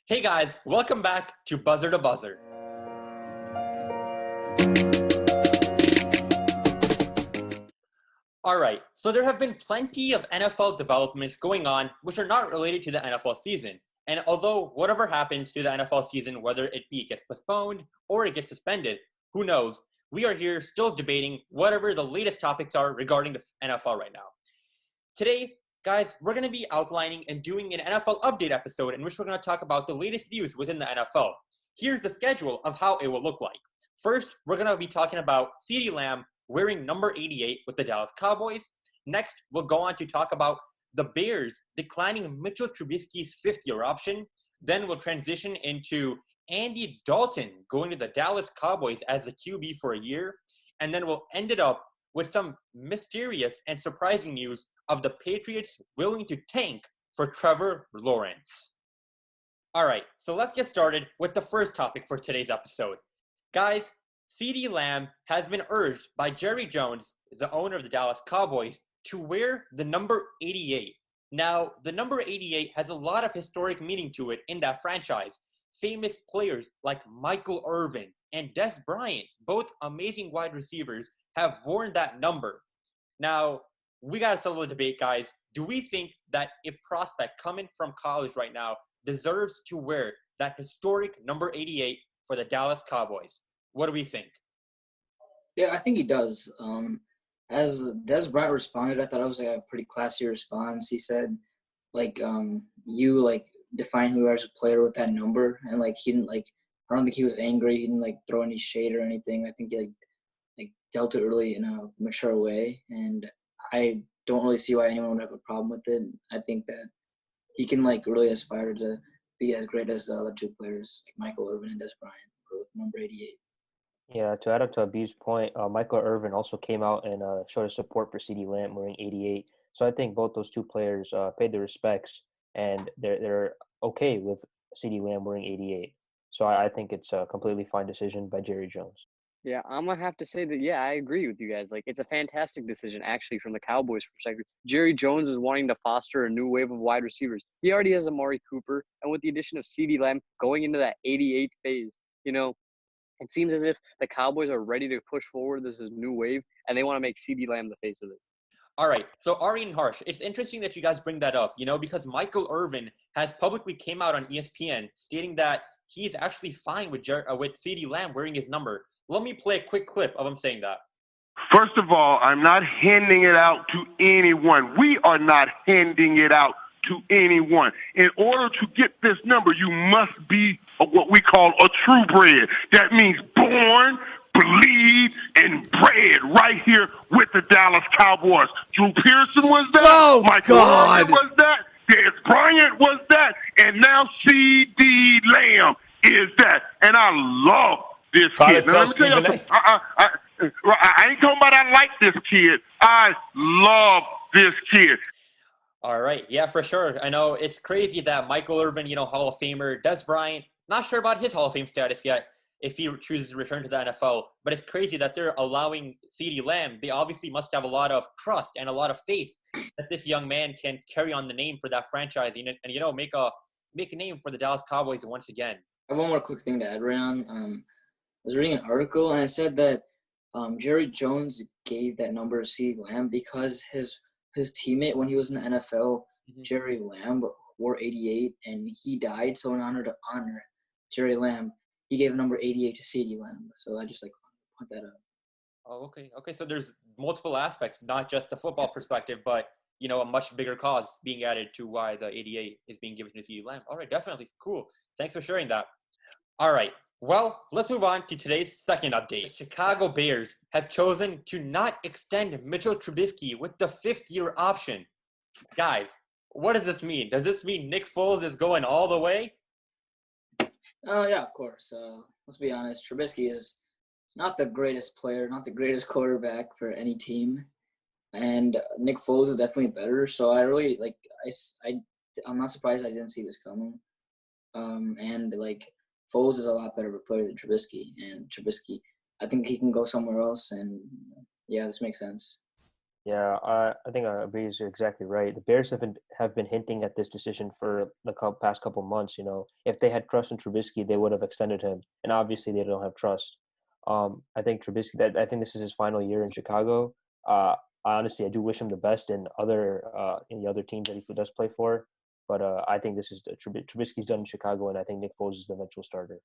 Hey guys, welcome back to Buzzer to Buzzer. Alright, so there have been plenty of NFL developments going on which are not related to the NFL season. And although whatever happens to the NFL season, whether it be it gets postponed or it gets suspended, who knows, we are here still debating whatever the latest topics are regarding the NFL right now. Today, guys, we're going to be outlining and doing an NFL update episode in which we're going to talk about the latest news within the NFL. Here's the schedule of how it will look like. First, we're going to be talking about CeeDee Lamb wearing number 88 with the Dallas Cowboys. Next, we'll go on to talk about the Bears declining Mitchell Trubisky's fifth-year option. Then we'll transition into Andy Dalton going to the Dallas Cowboys as the QB for a year. And then we'll end it up with some mysterious and surprising news of the Patriots willing to tank for Trevor Lawrence. All right, so let's get started with the first topic for today's episode. Guys, CeeDee Lamb has been urged by Jerry Jones, the owner of the Dallas Cowboys, to wear the number 88. Now, the number 88 has a lot of historic meaning to it in that franchise. Famous players like Michael Irvin and Des Bryant, both amazing wide receivers, have worn that number. Now, we got to settle the debate, guys. Do we think that a prospect coming from college right now deserves to wear that historic number 88 for the Dallas Cowboys? What do we think? Yeah, I think he does. As Des Bryant responded, I thought it was like a pretty classy response. He said, you define who you are as a player with that number, and he didn't I don't think he was angry. He didn't throw any shade or anything. I think he dealt it really in a mature way, and I don't really see why anyone would have a problem with it. I think that he can really aspire to be as great as the other two players, like Michael Irvin and Des Bryant, with number 88. Yeah, to add up to Abib's point, Michael Irvin also came out and showed his support for CeeDee Lamb wearing 88. So I think both those two players paid their respects, and they're okay with CeeDee Lamb wearing 88. So I think it's a completely fine decision by Jerry Jones. Yeah, I'm going to have to say that, yeah, I agree with you guys. It's a fantastic decision, actually, from the Cowboys' perspective. Jerry Jones is wanting to foster a new wave of wide receivers. He already has Amari Cooper, and with the addition of CeeDee Lamb going into that 88 phase, it seems as if the Cowboys are ready to push forward this new wave, and they want to make CeeDee Lamb the face of it. All right, so Ari and Harsh, it's interesting that you guys bring that up, because Michael Irvin has publicly came out on ESPN stating that he's actually fine with CeeDee Lamb wearing his number. Let me play a quick clip of him saying that. First of all, I'm not handing it out to anyone. We are not handing it out to anyone. In order to get this number, you must be what we call a true bred. That means born, bleed, and bred right here with the Dallas Cowboys. Drew Pearson was that. Oh, Michael God. Irvin was that. Des Bryant was that. And now CeeDee Lamb is that. And I love this kid. Now, let me tell you something. I ain't talking about I like this kid. I love this kid. All right. Yeah, for sure. I know it's crazy that Michael Irvin, Hall of Famer, Des Bryant, not sure about his Hall of Fame status yet if he chooses to return to the NFL, but it's crazy that they're allowing CeeDee Lamb. They obviously must have a lot of trust and a lot of faith that this young man can carry on the name for that franchise and make a name for the Dallas Cowboys once again. I have one more quick thing to add, Rayon. I was reading an article, and it said that Jerry Jones gave that number to CeeDee Lamb because his teammate when he was in the NFL, Jerry Lamb, wore 88, and he died. So in honor to honor Jerry Lamb, he gave number 88 to CeeDee Lamb. So I just put that up. Oh, okay. Okay, so there's multiple aspects, not just the football perspective, but a much bigger cause being added to why the 88 is being given to CeeDee Lamb. All right, definitely. Cool. Thanks for sharing that. All right. Well, let's move on to today's second update. The Chicago Bears have chosen to not extend Mitchell Trubisky with the fifth-year option. Guys, what does this mean? Does this mean Nick Foles is going all the way? Yeah, of course. Let's be honest. Trubisky is not the greatest player, not the greatest quarterback for any team. And Nick Foles is definitely better. So I really, I'm not surprised I didn't see this coming. Foles is a lot better of a player than Trubisky. And Trubisky, I think he can go somewhere else. And, yeah, this makes sense. Yeah, I think Breeze is exactly right. The Bears have been hinting at this decision for the past couple months. If they had trust in Trubisky, they would have extended him, and obviously they don't have trust. I think Trubisky. I think this is his final year in Chicago. I do wish him the best in the other teams that he does play for. But I think this is Trubisky's done in Chicago, and I think Nick Foles is the eventual starter.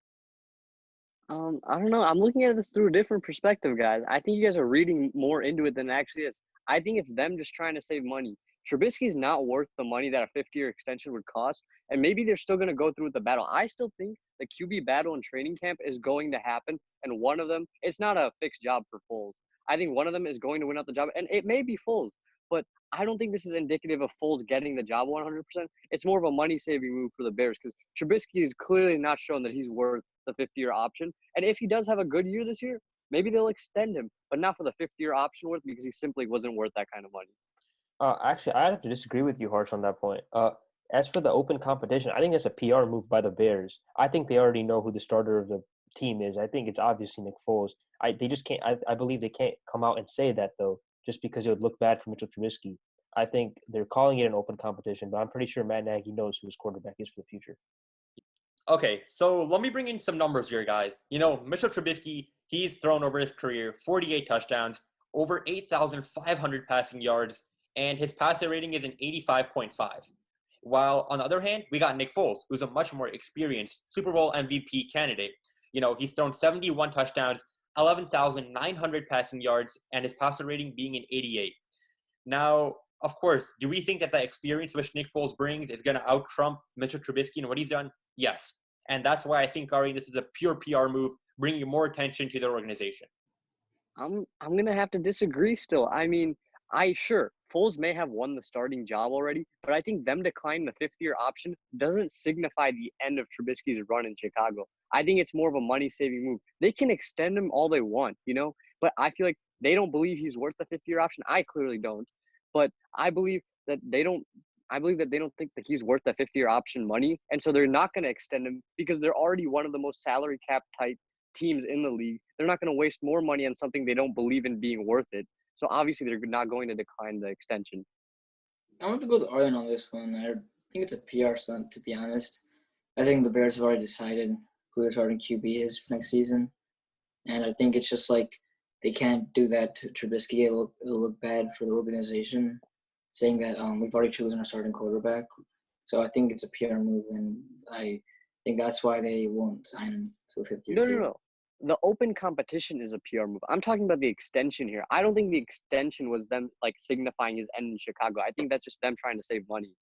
I don't know. I'm looking at this through a different perspective, guys. I think you guys are reading more into it than it actually is. I think it's them just trying to save money. Trubisky's not worth the money that a fifth-year extension would cost, and maybe they're still going to go through with the battle. I still think the QB battle in training camp is going to happen, and one of them, it's not a fixed job for Foles. I think one of them is going to win out the job, and it may be Foles, but I don't think this is indicative of Foles getting the job 100%. It's more of a money-saving move for the Bears because Trubisky is clearly not shown that he's worth the fifth-year option, and if he does have a good year this year, maybe they'll extend him, but not for the fifth-year option worth because he simply wasn't worth that kind of money. Actually, I have to disagree with you, Harsh, on that point. As for the open competition, I think it's a PR move by the Bears. I think they already know who the starter of the team is. I think it's obviously Nick Foles. They just can't. I believe they can't come out and say that though, just because it would look bad for Mitchell Trubisky. I think they're calling it an open competition, but I'm pretty sure Matt Nagy knows who his quarterback is for the future. Okay, so let me bring in some numbers here, guys. Mitchell Trubisky, he's thrown over his career 48 touchdowns, over 8,500 passing yards, and his passer rating is an 85.5. While on the other hand, we got Nick Foles, who's a much more experienced Super Bowl MVP candidate. He's thrown 71 touchdowns, 11,900 passing yards, and his passer rating being an 88. Now, of course, do we think that the experience which Nick Foles brings is going to out-trump Mitchell Trubisky and what he's done? Yes. And that's why I think, Ari, this is a pure PR move, bringing more attention to their organization. I'm going to have to disagree still. I mean, Foles may have won the starting job already, but I think them declining the fifth-year option doesn't signify the end of Trubisky's run in Chicago. I think it's more of a money-saving move. They can extend him all they want, but I feel like they don't believe he's worth the fifth-year option. I clearly don't, but I believe that they don't think that he's worth the fifth-year option money, and so they're not going to extend him because they're already one of the most salary cap type teams in the league. They're not going to waste more money on something they don't believe in being worth it. So obviously they're not going to decline the extension. I want to go with Arlen on this one. I think it's a PR stunt, to be honest. I think the Bears have already decided who their starting QB is for next season. And I think it's just like they can't do that to Trubisky. It'll look bad for the organization, saying that we've already chosen our starting quarterback. So I think it's a PR move, and I think that's why they won't sign him to a fifth-year deal. No. The open competition is a PR move. I'm talking about the extension here. I don't think the extension was them signifying his end in Chicago. I think that's just them trying to save money.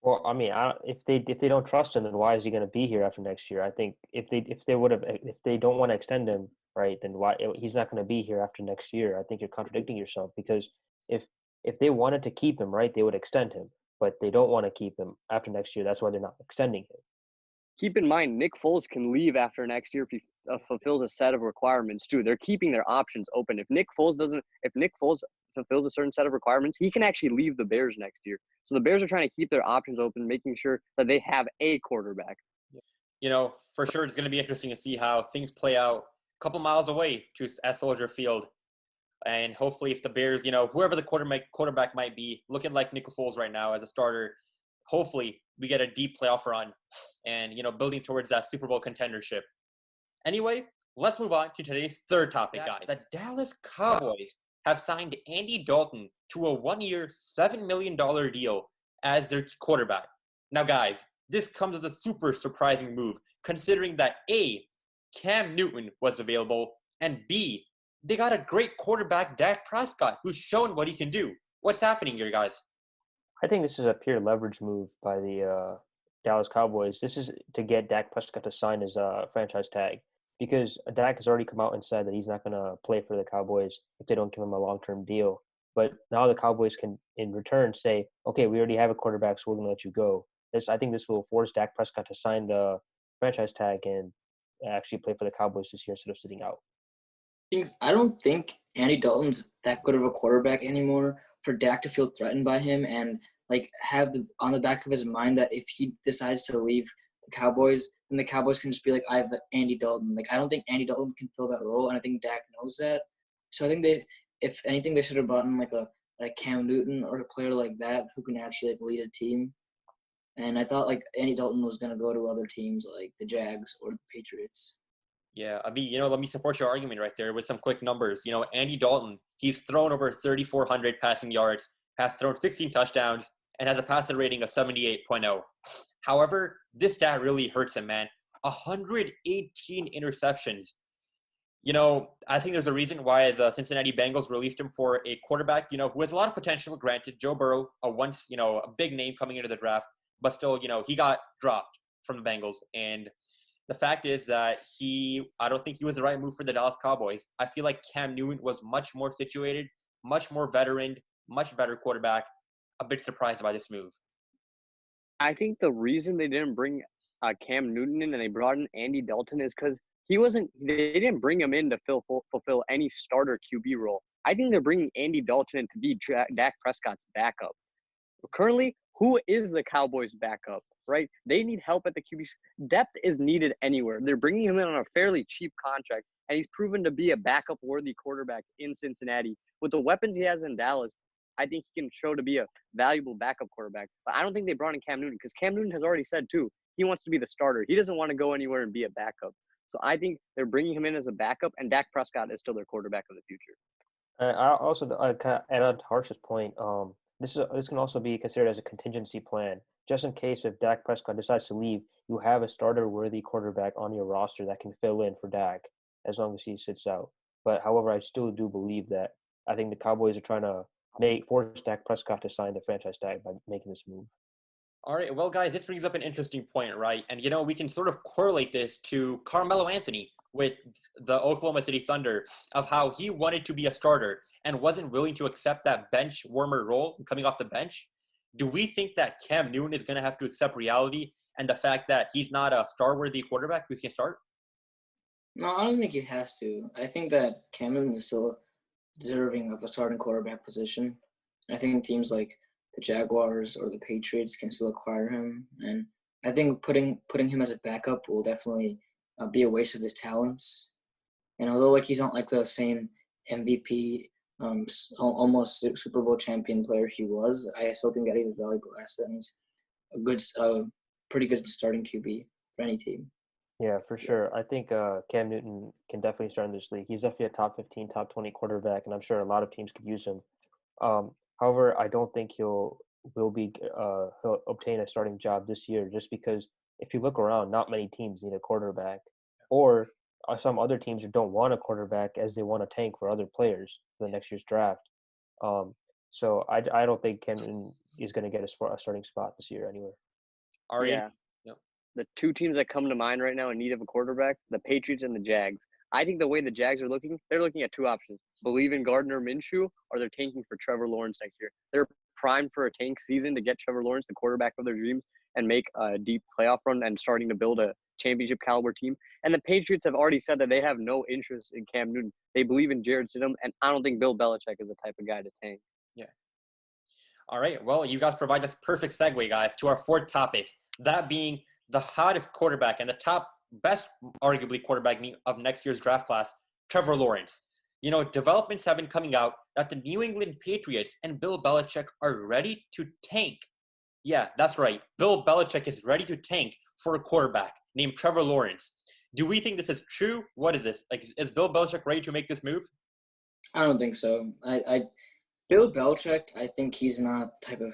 Well, I mean, if they don't trust him, then why is he going to be here after next year? I think if they don't want to extend him, right, then why he's not going to be here after next year? I think you're contradicting yourself because if they wanted to keep him, right, they would extend him, but they don't want to keep him after next year. That's why they're not extending him. Keep in mind, Nick Foles can leave after next year if he fulfills a set of requirements too. They're keeping their options open. If Nick Foles fulfills a certain set of requirements, he can actually leave the Bears next year. So the Bears are trying to keep their options open, making sure that they have a quarterback. For sure, it's going to be interesting to see how things play out a couple miles away at Soldier Field. And hopefully if the Bears, whoever the quarterback might be, looking like Nick Foles right now as a starter, hopefully we get a deep playoff run and, building towards that Super Bowl contendership. Anyway, let's move on to today's third topic, guys. The Dallas Cowboys have signed Andy Dalton to a 1-year, $7 million deal as their quarterback. Now, guys, this comes as a super surprising move, considering that A, Cam Newton was available, and B, they got a great quarterback, Dak Prescott, who's shown what he can do. What's happening here, guys? I think this is a pure leverage move by the Dallas Cowboys. This is to get Dak Prescott to sign his franchise tag because Dak has already come out and said that he's not going to play for the Cowboys if they don't give him a long-term deal. But now the Cowboys can, in return, say, okay, we already have a quarterback, so we're going to let you go. I think this will force Dak Prescott to sign the franchise tag and actually play for the Cowboys this year instead of sitting out. I don't think Andy Dalton's that good of a quarterback anymore for Dak to feel threatened by him and have on the back of his mind that if he decides to leave the Cowboys, then the Cowboys can just be like, I have Andy Dalton. I don't think Andy Dalton can fill that role, and I think Dak knows that. So I think if anything, they should have brought in like a Cam Newton or a player like that who can actually like lead a team. And I thought like Andy Dalton was gonna go to other teams like the Jags or the Patriots. Yeah, I mean, let me support your argument right there with some quick numbers. Andy Dalton, he's thrown over 3,400 passing yards, has thrown 16 touchdowns, and has a passer rating of 78.0. However, this stat really hurts him, man. 118 interceptions. I think there's a reason why the Cincinnati Bengals released him for a quarterback, who has a lot of potential. Granted, Joe Burrow, a big name coming into the draft, but still, he got dropped from the Bengals. And the fact is that I don't think he was the right move for the Dallas Cowboys. I feel like Cam Newton was much more situated, much more veteran, much better quarterback. A bit surprised by this move. I think the reason they didn't bring Cam Newton in and they brought in Andy Dalton is because they didn't bring him in to fulfill any starter QB role. I think they're bringing Andy Dalton in to be Dak Prescott's backup. Currently, who is the Cowboys' backup, right? They need help at the QB. Depth is needed anywhere. They're bringing him in on a fairly cheap contract, and he's proven to be a backup-worthy quarterback in Cincinnati. With the weapons he has in Dallas, I think he can show to be a valuable backup quarterback. But I don't think they brought in Cam Newton because Cam Newton has already said, too, he wants to be the starter. He doesn't want to go anywhere and be a backup. So I think they're bringing him in as a backup, and Dak Prescott is still their quarterback of the future. I also kind of add on to Harsh's point. This can also be considered as a contingency plan, just in case if Dak Prescott decides to leave, you have a starter-worthy quarterback on your roster that can fill in for Dak as long as he sits out. But however, I still do believe that I think the Cowboys are trying to force Dak Prescott to sign the franchise tag by making this move. All right, well, guys, this brings up an interesting point, right? And, we can sort of correlate this to Carmelo Anthony with the Oklahoma City Thunder of how he wanted to be a starter and wasn't willing to accept that bench warmer role coming off the bench. Do we think that Cam Newton is going to have to accept reality and the fact that he's not a star-worthy quarterback who can start? No, I don't think he has to. I think that Cam Newton is still deserving of a starting quarterback position. I think teams like the Jaguars or the Patriots can still acquire him, and I think putting him as a backup will definitely be a waste of his talents. And although he's not like the same MVP, almost Super Bowl champion player he was, I still think that he's a valuable asset and he's a good, pretty good starting QB for any team. Yeah, for sure. I think Cam Newton can definitely start in this league. He's definitely a top 15, top 20 quarterback, and I'm sure a lot of teams could use him. However, I don't think he'll obtain a starting job this year just because if you look around, not many teams need a quarterback, or some other teams don't want a quarterback as they want to tank for other players for the next year's draft. So I don't think Cam Newton is going to get a starting spot this year anywhere. Yeah. Yep. The two teams that come to mind right now in need of a quarterback, the Patriots and the Jags. I think the way the Jags are looking, they're looking at two options. Believe in Gardner Minshew, or they're tanking for Trevor Lawrence next year. They're primed for a tank season to get Trevor Lawrence, the quarterback of their dreams, and make a deep playoff run and starting to build a championship caliber team. And the Patriots have already said that they have no interest in Cam Newton. They believe in Jarrett Stidham, and I don't think Bill Belichick is the type of guy to tank. Yeah. All right. Well, you guys provide this perfect segue, guys, to our fourth topic, that being the hottest quarterback and the top best, arguably, quarterback of next year's draft class, Trevor Lawrence. Developments have been coming out that the New England Patriots and Bill Belichick are ready to tank. Yeah, that's right. Bill Belichick is ready to tank for a quarterback named Trevor Lawrence. Do we think this is true? What is this? Is Bill Belichick ready to make this move? I don't think so. Bill Belichick, I think he's not the type of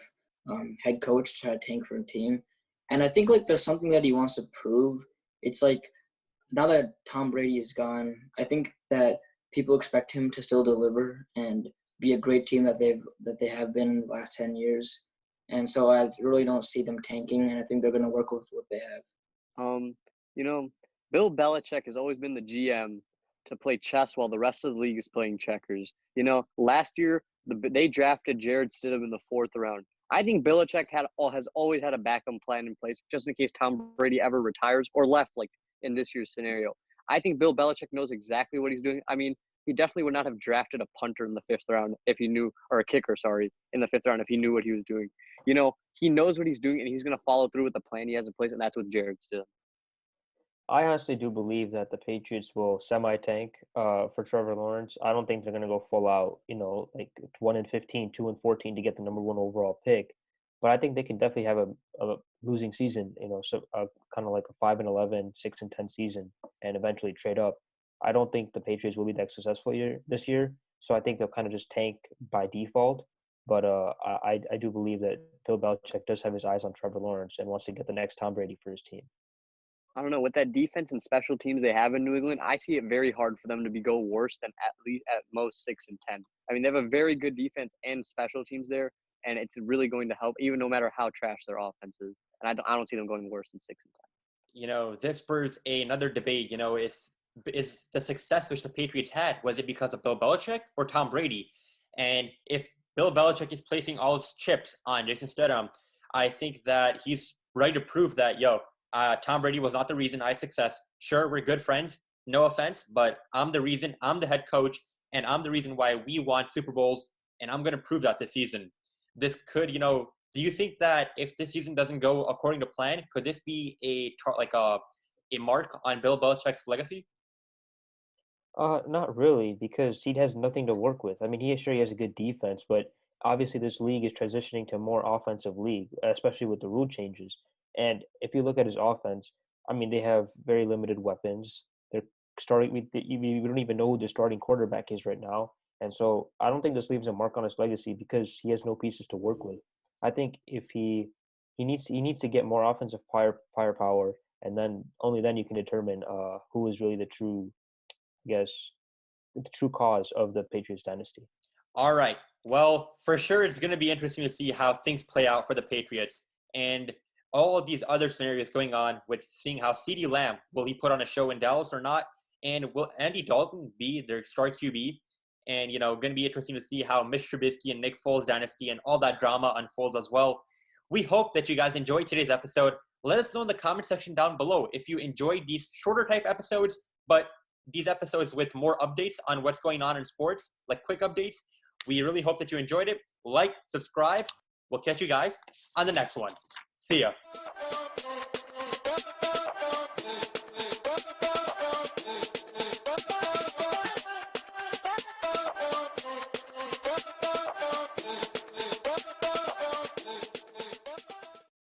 head coach to try to tank for a team. And I think there's something that he wants to prove. It's now that Tom Brady is gone, I think that people expect him to still deliver and be a great team that they have been in the last 10 years. And so I really don't see them tanking, and I think they're going to work with what they have. Bill Belichick has always been the GM to play chess while the rest of the league is playing checkers. Last year they drafted Jarrett Stidham in the 4th round. I think Belichick has always had a backup plan in place just in case Tom Brady ever retires or left, like in this year's scenario. I think Bill Belichick knows exactly what he's doing. I mean, he definitely would not have drafted a punter in the 5th round if he knew, or a kicker, in the 5th round if he knew what he was doing. He knows what he's doing, and he's going to follow through with the plan he has in place, and that's with Jarrett Stidham. I honestly do believe that the Patriots will semi-tank for Trevor Lawrence. I don't think they're going to go full out, like 1-15, 2-14 to get the number one overall pick. But I think they can definitely have a losing season, so kind of like a 5-11, 6-10 season, and eventually trade up. I don't think the Patriots will be that successful this year, so I think they'll kind of just tank by default. But I do believe that Bill Belichick does have his eyes on Trevor Lawrence and wants to get the next Tom Brady for his team. I don't know, with that defense and special teams they have in New England, I see it very hard for them to go worse than at most 6-10. I mean, they have a very good defense and special teams there, and it's really going to help, even no matter how trash their offense is. And I don't see them going worse than 6-10. This spurs another debate. Is the success which the Patriots had, was it because of Bill Belichick or Tom Brady? And if Bill Belichick is placing all his chips on Jason Stidham, I think that he's ready to prove that, Tom Brady was not the reason I had success. Sure, we're good friends, no offense, but I'm the reason, I'm the head coach, and I'm the reason why we won Super Bowls, and I'm going to prove that this season. This could, do you think that if this season doesn't go according to plan, could this be a mark on Bill Belichick's legacy? Not really, because he has nothing to work with. I mean, he has a good defense, but obviously this league is transitioning to a more offensive league, especially with the rule changes. And if you look at his offense, I mean, they have very limited weapons. They're starting. We don't even know who the starting quarterback is right now, and so I don't think this leaves a mark on his legacy because he has no pieces to work with. I think if he needs to get more offensive firepower, and then only then you can determine who is really the true cause of the Patriots dynasty. All right. Well, for sure, it's going to be interesting to see how things play out for the Patriots and all of these other scenarios going on with seeing how CeeDee Lamb, will he put on a show in Dallas or not? And will Andy Dalton be their star QB? And, going to be interesting to see how Mitch Trubisky and Nick Foles dynasty and all that drama unfolds as well. We hope that you guys enjoyed today's episode. Let us know in the comment section down below if you enjoyed these shorter type episodes, but these episodes with more updates on what's going on in sports, like quick updates. We really hope that you enjoyed it. Like, subscribe. We'll catch you guys on the next one. See ya.